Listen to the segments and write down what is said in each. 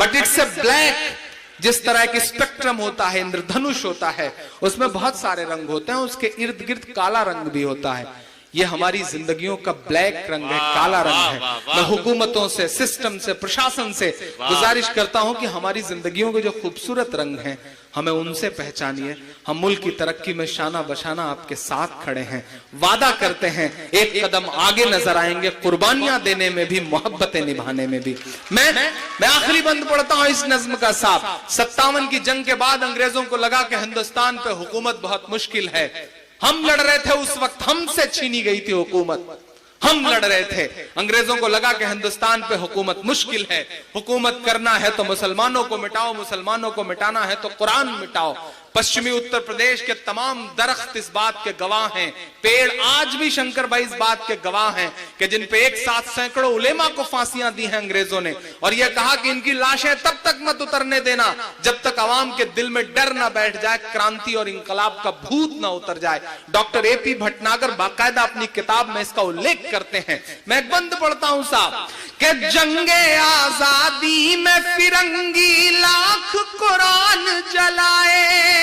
But it's a black. जिस तरह की स्पेक्ट्रम होता है, इंद्रधनुष होता है, उसमें बहुत सारे रंग होते हैं, उसके इर्द गिर्द काला रंग भी होता है। ये हमारी जिंदगियों का ब्लैक रंग है, काला रंग है। मैं हुकूमतों से, सिस्टम से, प्रशासन से गुजारिश करता हूं कि हमारी जिंदगियों के जो खूबसूरत रंग हैं, हमें उनसे पहचानिए। हम मुल्क की तरक्की में शाना बशाना आपके साथ खड़े हैं, वादा करते हैं एक कदम आगे नजर आएंगे, कुर्बानियां देने में भी, मोहब्बतें निभाने में भी। मैं आखिरी बंद पढ़ता हूं इस नज्म का साहब। 57 की जंग के बाद अंग्रेजों को लगा कि हिंदुस्तान पे हुकूमत बहुत मुश्किल है। हम लड़ रहे थे उस वक्त, हमसे छीनी गई थी हुकूमत, हम लड़ रहे थे। अंग्रेजों को लगा कि हिंदुस्तान पे हुकूमत मुश्किल है, हुकूमत करना है तो मुसलमानों को मिटाओ, मुसलमानों को मिटाना है तो कुरान मिटाओ। पश्चिमी उत्तर प्रदेश के तमाम दरख्त इस बात के गवाह हैं, पेड़ आज भी शंकर भाई इस बात के गवाह हैं कि जिन पे एक साथ सैकड़ों उलेमा को फांसियां दी हैं अंग्रेजों ने, और यह कहा कि इनकी लाशें तब तक मत उतरने देना जब तक अवाम के दिल में डर ना बैठ जाए, क्रांति और इंकलाब का भूत ना उतर जाए। डॉक्टर AP भटनागर बाकायदा अपनी किताब में इसका उल्लेख करते हैं। मैं एक बंद पढ़ता हूं साहब कि जंगे आजादी में फिरंगी लाख कुरान जलाए।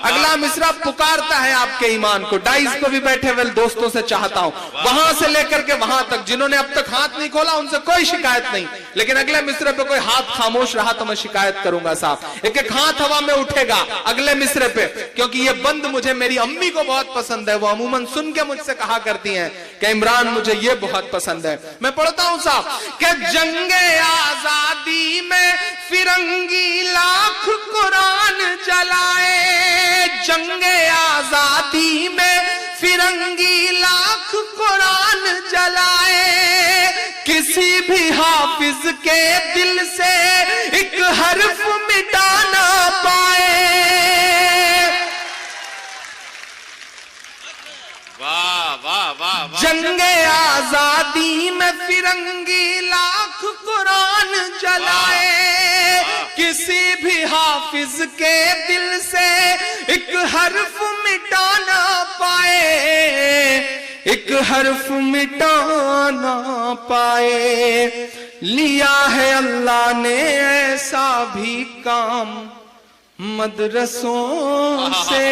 अगला मिसरा पुकारता है आपके ईमान को। डाइस को भी बैठे हुए दोस्तों से चाहता हूं, वहां से लेकर के वहां तक जिन्होंने अब तक हाथ नहीं खोला उनसे कोई शिकायत नहीं, लेकिन अगले मिसरे पे कोई हाथ खामोश रहा तो मैं शिकायत करूंगा साहब। एक एक हाथ हवा में उठेगा अगले मिसरे पे, क्योंकि ये बंद मुझे मेरी अम्मी को बहुत पसंद है। वो अमूमन सुन के मुझसे कहा करती हैं कि इमरान मुझे ये बहुत पसंद है। मैं पढ़ता हूं साहब कि जंगे आजादी में फिरंगी लाख कुरान जलाए। जंगे आजादी में फिरंगी लाख कुरान जलाए। किसी भी हाफिज के दिल से एक हर्फ मिटा ना पाए। वाह वाह वाह वाह। जंगे आजादी में फिरंगी लाख कुरान जलाए। किसी भी हाफिज के दिल से एक हर्फ मिटा ना पाए, एक हर्फ मिटा ना पाए। लिया है अल्लाह ने ऐसा भी काम मदरसों से,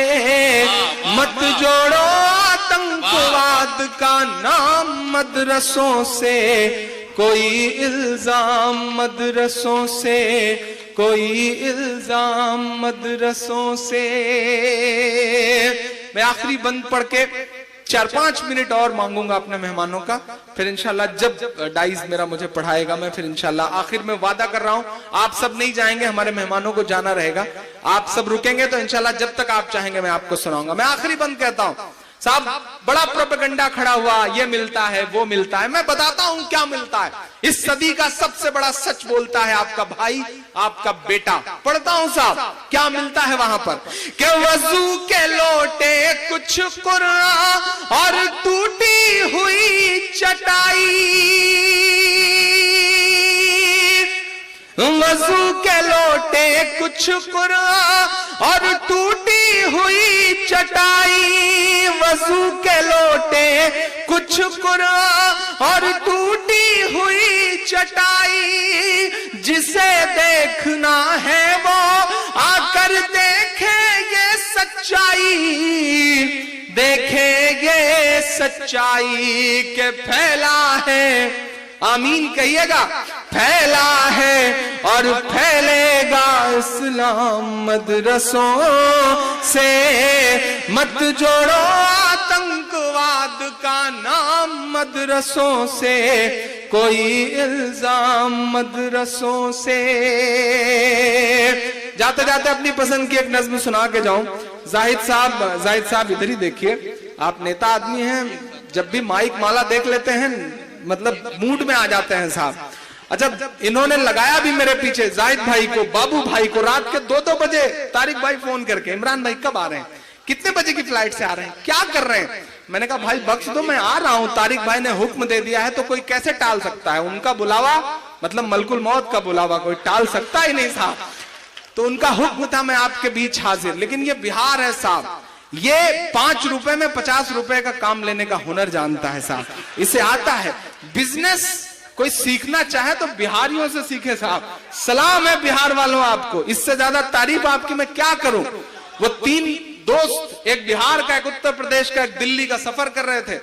मत जोड़ो आतंकवाद का नाम मदरसों से। कोई इल्जाम मदरसों से, कोई इल्जाम मदरसों से। मैं आखिरी बंद पढ़ के 4-5 मिनट और मांगूंगा अपने मेहमानों का, फिर इंशाल्लाह जब डाइस मेरा मुझे पढ़ाएगा मैं फिर इंशाल्लाह आखिर में वादा कर रहा हूं आप सब नहीं जाएंगे, हमारे मेहमानों को जाना रहेगा। आप सब रुकेंगे तो इंशाल्लाह जब तक आप चाहेंगे मैं आपको सुनाऊंगा। मैं आखिरी बंद कहता हूं साहब, बड़ा प्रोपेगेंडा खड़ा हुआ, ये मिलता है वो मिलता है। मैं बताता हूं क्या मिलता है। इस सदी का सबसे बड़ा सच बोलता है आपका भाई, आपका बेटा। पढ़ता हूं साहब क्या मिलता है वहां पर कि वजू के लोटे कुछ कुरान और टूटी हुई चटाई। वजू के लोटे कुछ कुरान और टूटी हुई चटाई। वजू के लोटे कुछ कुरान और टूटी हुई चटाई। जिसे देखना है वो आकर देखे ये सच्चाई, देखे ये सच्चाई के फैला है। आमीन कहिएगा। फैला है और फैलेगा इस्लाम मदरसों से। मत जोड़ो आतंकवाद का नाम मदरसों से। कोई इल्जाम मदरसों से। जाते जाते अपनी पसंद की एक नज्म सुना के जाऊं। जाहिद साहब इधर ही देखिए, आप नेता आदमी हैं, जब भी माइक माला देख लेते हैं मतलब मूड में आ जाते हैं साहब। अच्छा, इन्होंने लगाया भी मेरे पीछे जाहिद भाई को, बाबू भाई को, रात के 2-2 बजे तारिक भाई फोन करके, इमरान भाई कब आ रहे हैं, कितने बजे की फ्लाइट से आ रहे हैं, क्या कर रहे हैं। मैंने कहा भाई बख्श दो, मैं आ रहा हूं, तारिक भाई ने हुक्म दे दिया है तो कोई कैसे टाल सकता है। उनका बुलावा मतलब मलकुल मौत का बुलावा, कोई टाल सकता ही नहीं साहब। तो उनका हुक्म था मैं आपके बीच हाजिर। लेकिन ये बिहार है साहब, ये 5 रुपए में 50 रुपए का काम लेने का हुनर जानता है साहब, इसे आता है। बिजनेस कोई सीखना चाहे तो बिहारियों से सीखे साहब। सलाम है बिहार वालों आपको, इससे ज्यादा तारीफ आपकी मैं क्या करूं। वो 3 दोस्त, एक बिहार का, एक उत्तर प्रदेश का, एक दिल्ली का, सफर कर रहे थे।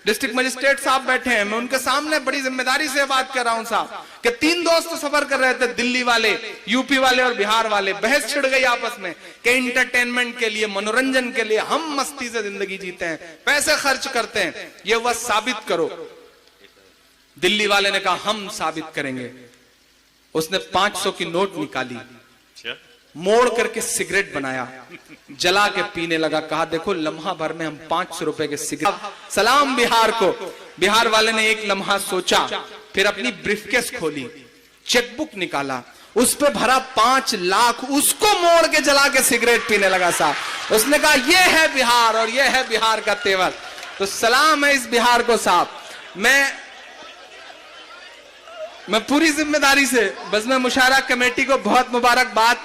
डिस्ट्रिक्ट मजिस्ट्रेट साहब बैठे हैं, मैं उनके सामने बड़ी जिम्मेदारी से बात कर रहा हूं साहब कि 3 दोस्त सफर कर रहे थे, दिल्ली वाले, यूपी वाले और बिहार वाले। बहस छिड़ गई आपस में कि इंटरटेनमेंट के लिए, मनोरंजन के लिए हम मस्ती से जिंदगी जीते हैं, पैसे खर्च करते हैं, ये वह साबित करो। दिल्ली वाले ने कहा हम साबित करेंगे। उसने 500 की नोट निकाली, मोड़ करके सिगरेट बनाया, जला के पीने लगा। कहा देखो लम्हा भर में हम 500 रुपए के सिगरेट। सलाम बिहार को। बिहार वाले ने एक लम्हा सोचा, फिर अपनी ब्रीफकेस खोली, चेकबुक निकाला, उस पे भरा 5 लाख, उसको मोड़ के जला के सिगरेट पीने लगा साहब। उसने कहा ये है बिहार और ये है बिहार का तेवर। तो सलाम है इस बिहार को साहब। मैं पूरी जिम्मेदारी से, बस मैं मुशायरा कमेटी को बहुत मुबारकबाद।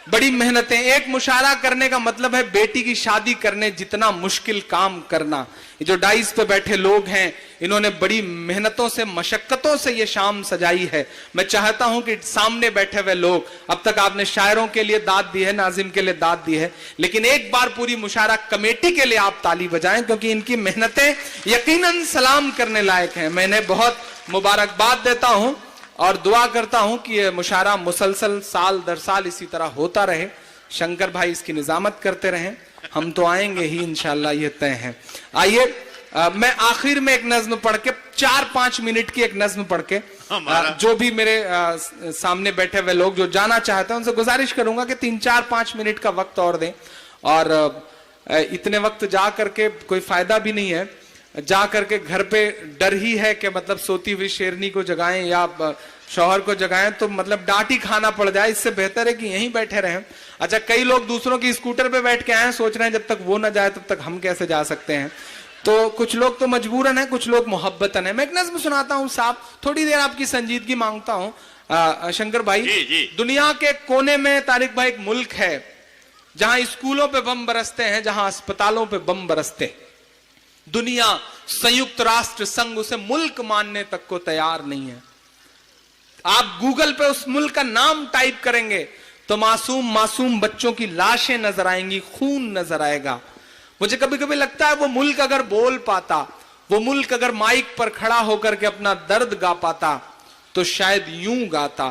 बड़ी मेहनतें, एक मुशायरा करने का मतलब है बेटी की शादी करने जितना मुश्किल काम करना। ये जो डाइस पे बैठे लोग हैं, इन्होंने बड़ी मेहनतों से, मशक्कतों से ये शाम सजाई है। मैं चाहता हूं कि सामने बैठे हुए लोग, अब तक आपने शायरों के लिए दाद दी है, नाजिम के लिए दाद दी है, लेकिन एक बार पूरी मुशायरा कमेटी के लिए आप ताली बजाएं, क्योंकि इनकी मेहनतें यकीनन सलाम करने लायक हैं। मैं इन्हें बहुत मुबारकबाद देता हूं और दुआ करता हूं कि ये मुशायरा मुसलसल साल दर साल इसी तरह होता रहे। शंकर भाई इसकी निजामत करते रहें, हम तो आएंगे ही इंशाल्लाह, ये तय है। आइए मैं आखिर में एक नज्म पढ़ के, 4-5 मिनट की एक नज्म पढ़ के, जो भी मेरे सामने बैठे हुए लोग जो जाना चाहते हैं उनसे गुजारिश करूंगा कि 3-4-5 मिनट का वक्त और दें। और इतने वक्त जा करके कोई फायदा भी नहीं है, जा करके घर पे डर ही है कि मतलब सोती हुई शेरनी को जगाएं या शौहर को जगाएं तो मतलब डांट ही खाना पड़ जाए। इससे बेहतर है कि यहीं बैठे रहें। अच्छा, कई लोग दूसरों की स्कूटर पे बैठ के आए, सोच रहे हैं जब तक वो ना जाए तब तक हम कैसे जा सकते हैं। तो कुछ लोग तो मजबूरन है, कुछ लोग मोहब्बतन है। मैं एक नज्म सुनाता हूँ साहब, थोड़ी देर आपकी संजीदगी मांगता हूँ। शंकर भाई, दुनिया के कोने में तारिक भाई एक मुल्क है जहां स्कूलों पे बम बरसते हैं, जहां अस्पतालों पे बम बरसते हैं। दुनिया, संयुक्त राष्ट्र संघ उसे मुल्क मानने तक को तैयार नहीं है। आप गूगल पे उस मुल्क का नाम टाइप करेंगे तो मासूम मासूम बच्चों की लाशें नजर आएंगी, खून नजर आएगा। मुझे कभी कभी लगता है वो मुल्क अगर बोल पाता, वो मुल्क अगर माइक पर खड़ा होकर के अपना दर्द गा पाता तो शायद यूं गाता।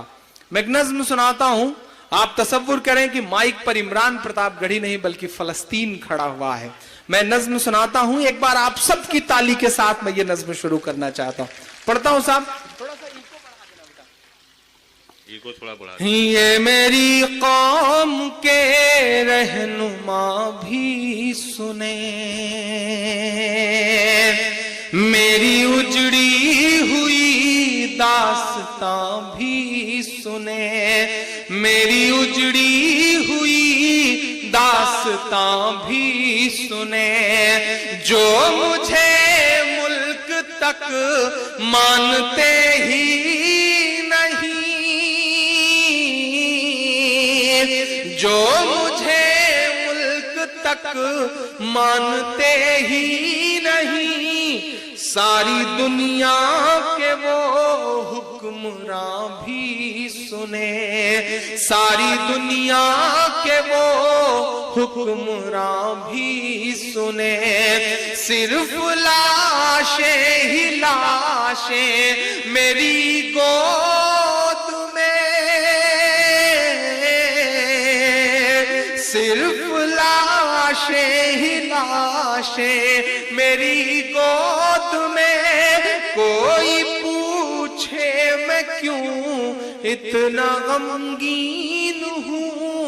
मैं एक नज्म सुनाता हूं, आप तसव्वुर करें कि माइक पर इमरान प्रतापगढ़ी नहीं बल्कि फलस्तीन खड़ा हुआ है। मैं नज्म सुनाता हूं, एक बार आप सबकी ताली के साथ मैं ये नज्म शुरू करना चाहता हूं। पढ़ता हूं साहब, थोड़ा सा ईको बढ़ा देना बेटा, ईको थोड़ा बढ़ा। ये मेरी कौम के रहनुमा भी सुने, मेरी उजड़ी हुई दास्तां भी सुने, मेरी उजड़ी हुई दास्तां भी सुने, जो मुझे मुल्क तक मानते ही नहीं, जो मुझे मुल्क तक मानते ही नहीं, सारी दुनिया के वो हुक्मरां भी सुने, सारी दुनिया के वो हुक्मरां भी सुने, सिर्फ लाशें ही लाशें मेरी गोद में, सिर्फ लाशें ही लाशें मेरी गोद में, कोई पूछे मैं क्यों इतना गमगीन हूँ,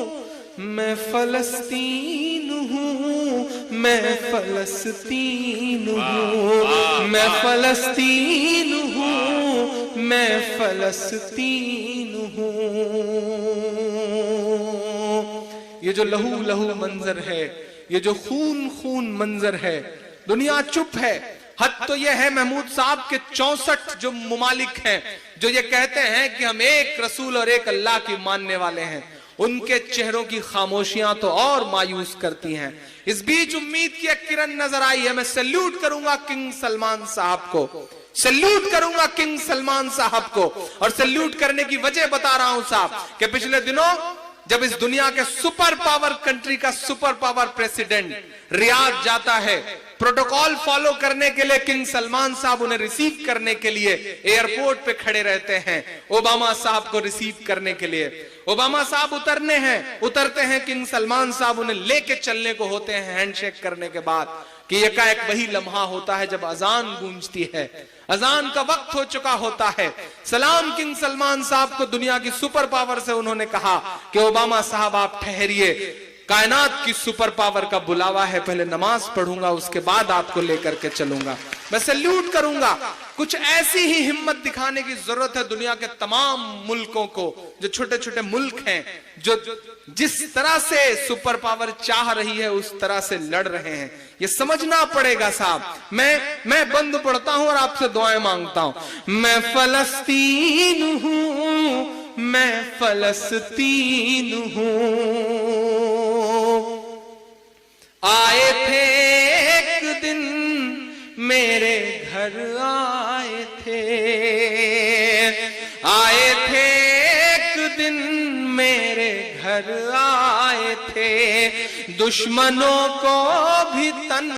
मैं फलस्तीन हूँ, मैं फलस्तीन हूँ, मैं फलस्तीन हूँ, मैं फलस्तीन हूँ। ये जो लहू लहू मंजर है, ये जो खून खून मंजर है, दुनिया चुप है। हद तो यह है महमूद साहब के 64 जो मुमालिक हैं जो ये कहते हैं कि हम एक रसूल और एक अल्लाह की मानने वाले हैं, उनके चेहरों की खामोशियां तो और मायूस करती हैं। इस बीच उम्मीद की एक किरण नजर आई है। मैं सैल्यूट करूंगा किंग सलमान साहब को सैल्यूट करूंगा किंग सलमान साहब को। और सैल्यूट करने की वजह बता रहा हूं साहब कि पिछले दिनों जब इस दुनिया के सुपर पावर कंट्री का सुपर पावर प्रेसिडेंट रियाद जाता है, प्रोटोकॉल फॉलो करने के लिए किंग सलमान साहब उन्हें रिसीव करने के लिए एयरपोर्ट पे खड़े रहते हैं, ओबामा साहब को रिसीव करने के लिए। ओबामा साहब उतरते हैं, किंग सलमान साहब उन्हें लेके चलने को होते हैं हैंडशेक करने के बाद कि एकाएक वही लम्हा होता है जब अजान गूंजती है, अजान का वक्त हो चुका होता है। सलाम किंग सलमान साहब को दुनिया की सुपर पावर से उन्होंने कहा कि ओबामा साहब आप ठहरिए, कायनात की सुपर पावर का बुलावा है, पहले नमाज पढ़ूंगा उसके बाद आपको लेकर के चलूंगा, मैं सैल्यूट करूंगा। कुछ ऐसी ही हिम्मत दिखाने की जरूरत है दुनिया के तमाम मुल्कों को, जो छोटे छोटे मुल्क हैं, जो जिस तरह से सुपर पावर चाह रही है उस तरह से लड़ रहे हैं। ये समझना पड़ेगा साहब। मैं बंद पढ़ता हूं और आपसे दुआएं मांगता हूं। मैं फलस्तीन हूं, मैं फलस्तीन हूं, आए थे एक दिन मेरे घर आए थे, आए थे एक दिन मेरे घर आए थे, दुश्मनों को भी तन